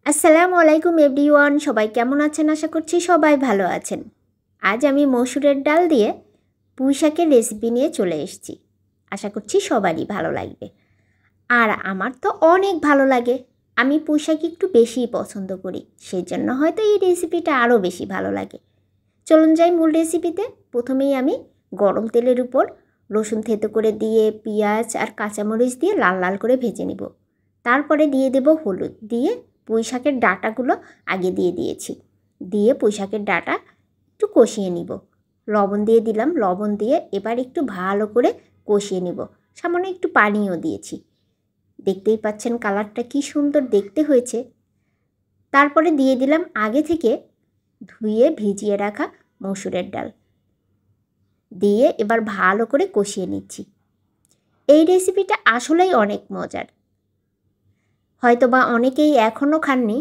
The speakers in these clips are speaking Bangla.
আসসালামু আলাইকুম এভরিওয়ান, সবাই কেমন আছেন? আশা করছি সবাই ভালো আছেন। আজ আমি মসুরের ডাল দিয়ে পুঁই শাকের রেসিপি নিয়ে চলে এসেছি। আশা করছি সবারই ভালো লাগবে। আর আমার তো অনেক ভালো লাগে। আমি পুঁই শাক একটু বেশিই পছন্দ করি, সেই জন্য হয়তো এই রেসিপিটা আরও বেশি ভালো লাগে। চলুন যাই মূল রেসিপিতে। প্রথমেই আমি গরম তেলের উপর রসুন থেতো করে দিয়ে পেঁয়াজ আর কাঁচামরিচ দিয়ে লাল লাল করে ভেজে নিব। তারপরে দিয়ে দেব হলুদ, দিয়ে পুঁই শাকের ডাঁটাগুলো আগে দিয়ে দিয়েছি, দিয়ে পুঁই শাকের ডাঁটা একটু কষিয়ে নিব। লবণ দিয়ে দিলাম, লবণ দিয়ে এবার একটু ভালো করে কষিয়ে নিব। সামান্য একটু পানিও দিয়েছি। দেখতেই পাচ্ছেন কালারটা কি সুন্দর দেখতে হয়েছে। তারপরে দিয়ে দিলাম আগে থেকে ধুয়ে ভিজিয়ে রাখা মসুরের ডাল, দিয়ে এবার ভালো করে কষিয়ে নিচ্ছি। এই রেসিপিটা আসলেই অনেক মজার, হয়তোবা অনেকেই এখনও খাননি।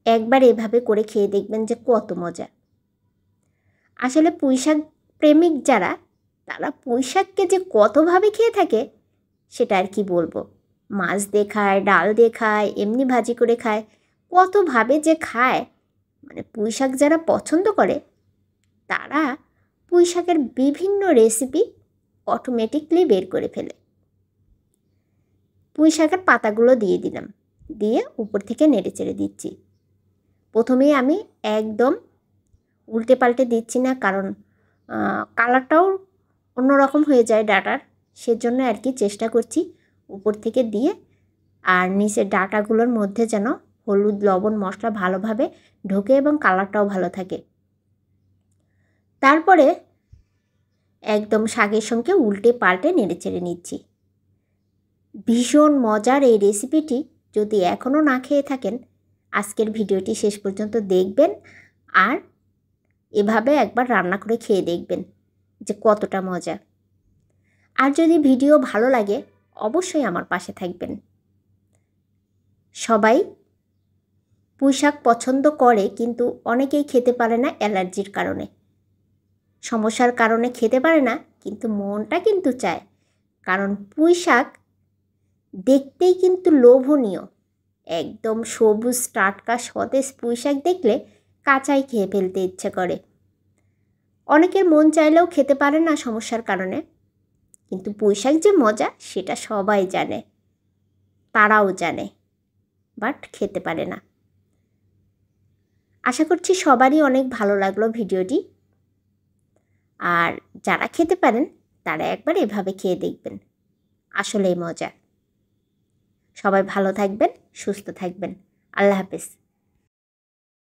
একবার এভাবে করে খেয়ে দেখবেন যে কত মজা। আসলে পুঁই শাক প্রেমিক যারা, তারা পুঁই শাককে যে কতভাবে খেয়ে থাকে সেটা আর কি বলবো। মাছ দিয়ে খায়, ডাল দিয়ে খায়, এমনি ভাজি করে খায়, কতভাবে যে খায়। মানে পুঁই শাক যারা পছন্দ করে তারা পুঁই শাকের বিভিন্ন রেসিপি অটোমেটিকলি বের করে ফেলে। পুঁই শাকের পাতাগুলো দিয়ে দিলাম, দিয়ে উপর থেকে নেড়ে চেড়ে দিচ্ছি। প্রথমেই আমি একদম উল্টে পাল্টে দিচ্ছি না, কারণ কালারটাও অন্যরকম হয়ে যায় ডাটার, সেজন্য আর কি চেষ্টা করছি উপর থেকে দিয়ে। আর নিচের ডাটাগুলোর মধ্যে যেন হলুদ লবণ মশলা ভালোভাবে ঢোকে এবং কালারটাও ভালো থাকে। তারপরে একদম শাকের সঙ্গে উল্টে পাল্টে নেড়ে চেড়ে নিচ্ছি। ভীষণ মজার এই রেসিপিটি, যদি এখনও না খেয়ে থাকেন আজকের ভিডিওটি শেষ পর্যন্ত দেখবেন আর এভাবে একবার রান্না করে খেয়ে দেখবেন যে কতটা মজা। আর যদি ভিডিও ভালো লাগে অবশ্যই আমার পাশে থাকবেন। সবাই পুঁই শাক পছন্দ করে, কিন্তু অনেকেই খেতে পারে না অ্যালার্জির কারণে, সমস্যার কারণে খেতে পারে না, কিন্তু মনটা কিন্তু চায়। কারণ পুঁই শাক দেখতেই কিন্তু লোভনীয়, একদম সবুজ টাটকা সতেজ পুঁই শাক দেখলে কাঁচাই খেয়ে ফেলতে ইচ্ছে করে। অনেকের মন চাইলেও খেতে পারে না সমস্যার কারণে, কিন্তু পুঁই শাক যে মজা সেটা সবাই জানে, তারাও জানে, বাট খেতে পারে না। আশা করছি সবারই অনেক ভালো লাগলো ভিডিওটি। আর যারা খেতে পারেন তারা একবার এভাবে খেয়ে দেখবেন, আসলেই মজা। সবাই ভালো থাকবেন, সুস্থ থাকবেন। আল্লাহ হাফেজ।